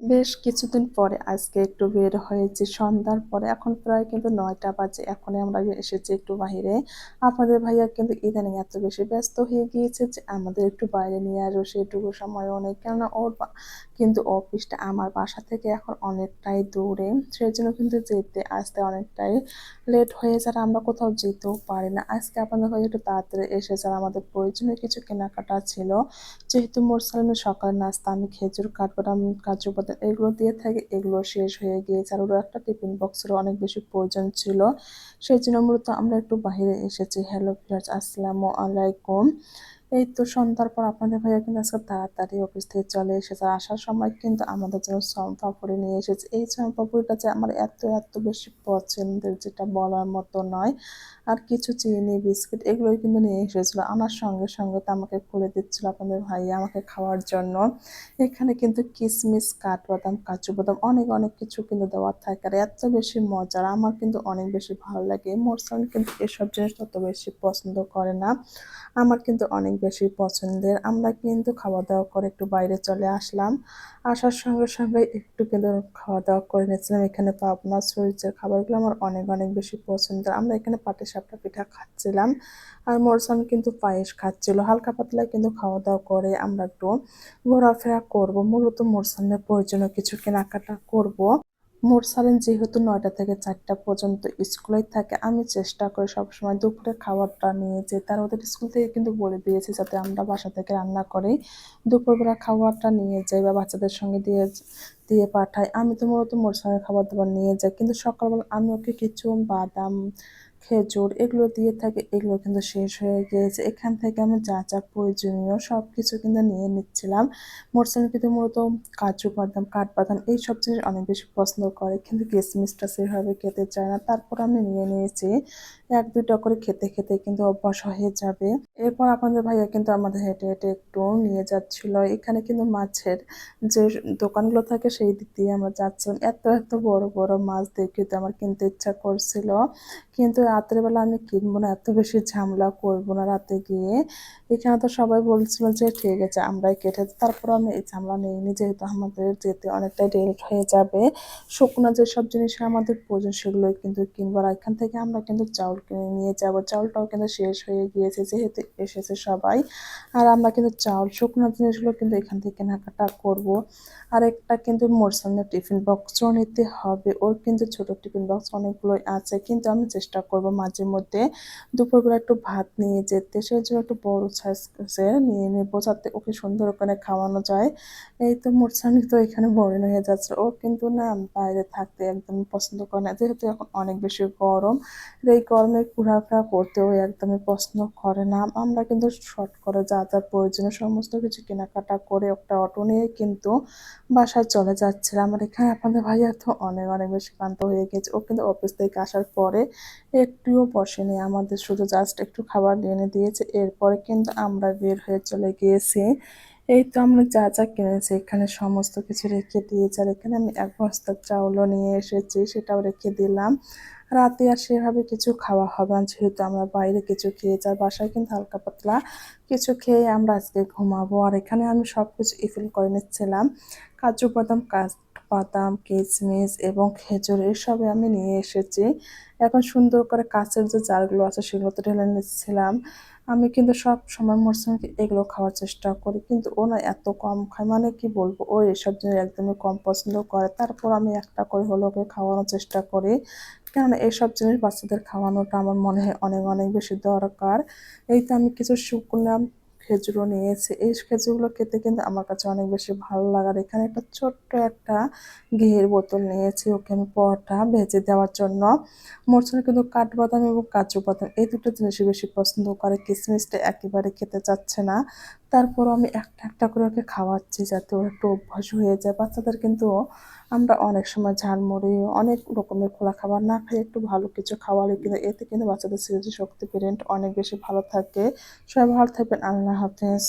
বেশ কিছুদিন পরে আজকে একটু বের হয়েছি সন্ধ্যার পরে। এখন প্রায় কিন্তু ৯টা বাজে। এখনই আমরা এসেছি একটু বাহিরে। আপনাদের ভাইয়া কিন্তু ইদানিং এত বেশি ব্যস্ত হয়ে গিয়েছে যে আমাদের একটু বাইরে নিয়ে আসবে সেটুকু সময়ও নেই। কেননা ওর কিন্তু অফিসটা আমার বাসা থেকে এখন অনেকটাই দূরে। সেজন্য কিন্তু যেতে আসতে অনেকটাই লেট হয়ে যায় আর আমরা কোথাও যেতেও পারি না। আজকে আপনাদের ভাইয়া একটু তাড়াতাড়ি এসেছে আর আমাদের প্রয়োজনীয় কিছু কেনাকাটা ছিল। যেহেতু মোর সালামের সকালের নাস্তা আমি খেজুর, কাঠবাদাম, কাজু বাদাম এগুলো দিয়ে থাকি, এগুলো শেষ হয়ে গিয়েছে। আর ওরও একটা টিফিন বক্সেরও অনেক বেশি প্রয়োজন ছিল। সেজন্য মূলত আমরা একটু বাহিরে এসেছি। হ্যালো ভিউয়ার্স, আসসালামু আলাইকুম। এই তো সন্ধ্যার পর আপনাদের ভাইয়া কিন্তু আজকে তাড়াতাড়ি অফিস থেকে চলে এসেছে। আর আসার সময় কিন্তু আমাদের জন্য শনপাপড়ি নিয়ে এসেছে। এই শনপাপড়িটা যে আমার এত বেশি পছন্দের যেটা বলার মতো নয়। আর কিছু চিনি, বিস্কিট এগুলোই কিন্তু নিয়ে এসেছিল। আনার সঙ্গে তো আমাকে খুলে দিচ্ছিল আপনাদের ভাইয়া আমাকে খাওয়ার জন্য। এখানে কিন্তু কিশমিশ, কাঠবাদাম, কাজু বাদাম অনেক কিছু কিন্তু দেওয়া থাকে। আর এত বেশি মজার আমার কিন্তু অনেক বেশি ভালো লাগে। মোরসান কিন্তু এসব জিনিস তত বেশি পছন্দ করে না। আমার কিন্তু অনেক বেশি পছন্দের। আমরা কিন্তু খাওয়া-দাওয়া করে একটু বাইরে চলে আসলাম। আসার সঙ্গে একটু কিন্তু খাওয়া-দাওয়া করে নিচ্ছিলাম। এখানে পাবনা মরিচের খাবারগুলো আমার অনেক বেশি পছন্দের। আমরা এখানে পাটিসাপটা পিঠা খাচ্ছিলাম। আর মোরসান কিন্তু পায়েস খাচ্ছিল। হালকা পাতলা কিন্তু খাওয়া-দাওয়া করে আমরা একটু ঘোরাফেরা করব। মূলত মোরসানের প্রয়োজনীয় কিছু কেনাকাটা করব। মোরসালিন যেহেতু ৯টা থেকে ৪টা পর্যন্ত স্কুলেই থাকে, আমি চেষ্টা করি সবসময় দুপুরে খাবারটা নিয়ে যেতে। আর ওদের স্কুল থেকে কিন্তু বলে দিয়েছি যাতে আমরা বাসা থেকে রান্না করে দুপুরবেলা খাবারটা নিয়ে যাই বা বাচ্চাদের সঙ্গে দিয়ে দিয়ে পাঠাই। আমি তো মূলত মোরসালের খাবার-দাবার নিয়ে যাই। কিন্তু সকালবেলা আমি ওকে কিছু বাদাম, খেজুর এগুলো দিয়ে থাকি। এগুলো কিন্তু শেষ হয়ে গিয়েছে। এখান থেকে আমি যা প্রয়োজনীয় সবকিছু কিন্তু নিয়ে নিচ্ছিলাম। মোরসাল কিন্তু মূলত কাজু বাদাম, কাঠবাদাম এইসব জিনিস অনেক বেশি পছন্দ করে। কিন্তু কিশমিশটা সেভাবে খেতে চায় না। তারপর আমি নিয়ে নিয়েছি। ১-২ টা করে খেতে কিন্তু অভ্যাস হয়ে যাবে। এরপর আপনাদের ভাইয়া কিন্তু আমাদের হেঁটে একটু নিয়ে যাচ্ছিল। এখানে কিন্তু মাছের যে দোকানগুলো থাকে সেই দিক দিয়ে আমরা যাচ্ছিলাম। এত বড় মাছ দেখে তো আমার কিনতে ইচ্ছা করছিল। কিন্তু রাতের বেলা আমি কিনবো না, এত বেশি ঝামেলা করবো না রাতে গিয়ে। এখানে তো সবাই বলছিল যে ঠিক আছে আমরাই কেটে দিই। তারপরও আমি এই ঝামেলা নেইনি যেহেতু আমাদের যেতে অনেকটাই লেট হয়ে যাবে। শুকনো যেসব জিনিসের আমাদের প্রয়োজন সেগুলোই কিন্তু কিনবো। আর এখান থেকে আমরা কিন্তু চাউল কিনে নিয়ে যাবো। চাউলটাও কিন্তু শেষ হয়ে গিয়েছে যেহেতু এসেছে সবাই। আর আমরা কিন্তু শুকনো জিনিসগুলো কিন্তু এখান থেকে কেনাকাটা করবো। আর একটা কিন্তু মোরসানের টিফিন বক্সও নিতে হবে। ওর কিন্তু ছোট টিফিন বক্স অনেকগুলোই আছে। কিন্তু আমি চেষ্টা করব মাঝে মধ্যে দুপুরবেলা একটু ভাত নিয়ে যেতে। সেজন্য একটু বড় সাইজের নিয়ে নেবো যাতে ওকে সুন্দর করে খাওয়ানো যায়। এই তো মোরসানি তো এখানে বোরিং হয়ে যাচ্ছে। ও কিন্তু না বাইরে থাকতে একদমই পছন্দ করে না। যেহেতু এখন অনেক বেশি গরম। এই গরমে ঘোরাফেরা করতেও একদমই পছন্দ করে না। আমরা কিন্তু শর্ট করে যা প্রয়োজনীয় সমস্ত কিছু কেনাকাটা করে একটা অটো নিয়ে কিন্তু বাসায় চলে যাচ্ছিলাম। আর এখানে আপনাদের ভাইয়া তো অনেক বেশি ক্লান্ত হয়ে গেছে। ও কিন্তু অফিস থেকে আসার পরে একটুও বসেনি। আমাদের শুধু জাস্ট একটু খাবার এনে দিয়েছে। এরপরে কিন্তু আমরা বের হয়ে চলে গিয়েছি। এই তো আমরা যা কিনেছি এখানে সমস্ত কিছু রেখে দিয়েছি। আর এখানে আমি ১ বস্তা চাউলও নিয়ে এসেছি, সেটাও রেখে দিলাম। রাতে আর সেভাবে কিছু খাওয়া হবে না যেহেতু আমরা বাইরে কিছু খেয়েছি। আর বাসায় কিন্তু হালকা পাতলা কিছু খেয়ে আমরা আজকে ঘুমাবো। আর এখানে আমি সবকিছু রিফিল করে নিচ্ছিলাম। কাজু বাদাম, কাঠবাদাম, কিশমিশ এবং খেজুর এসবই আমি নিয়ে এসেছি। এখন সুন্দর করে কাঁচের যে জারগুলো আছে সেগুলোতে ঢেলে নিচ্ছিলাম। আমি কিন্তু সবসময় মরসুমকে এগুলো খাওয়ার চেষ্টা করি। কিন্তু ও না এত কম খায় মানে কি বলবো? ও এসব জিনিস একদমই কম পছন্দ করে। তারপর আমি একটা করে হলেও ওকে খাওয়ানোর চেষ্টা করি। কেননা এসব জিনিস বাচ্চাদের খাওয়ানোটা আমার মনে হয় অনেক বেশি দরকার। এই তো আমি কিছু শুকনা খেজুরও নিয়েছি। এই খেজুরগুলো খেতে কিন্তু আমার কাছে অনেক বেশি ভালো লাগে। আর এখানে একটা ছোট্ট একটা ঘিয়ের বোতল নিয়েছি ওকে আমি পরোটা ভেজে দেওয়ার জন্য। মরসুমে কিন্তু কাঠবাদাম এবং কাজু বাদাম এই ২ টো জিনিসই বেশি পছন্দ করে। কিশমিশটা একেবারে খেতে চাচ্ছে না। তারপরও আমি একটা করে ওকে খাওয়াচ্ছি যাতে ওর একটু অভ্যাস হয়ে যায়। বাচ্চাদের কিন্তু আমরা অনেক সময় ঝালমুড়ি অনেক রকমের খোলা খাবার না খাইয়ে একটু ভালো কিছু খাওয়ালে কিন্তু এতে কিন্তু বাচ্চাদের স্মৃতিশক্তি ব্রেন অনেক বেশি ভালো থাকে। সবাই ভালো থাকবেন। আল্লাহ হাফেজ।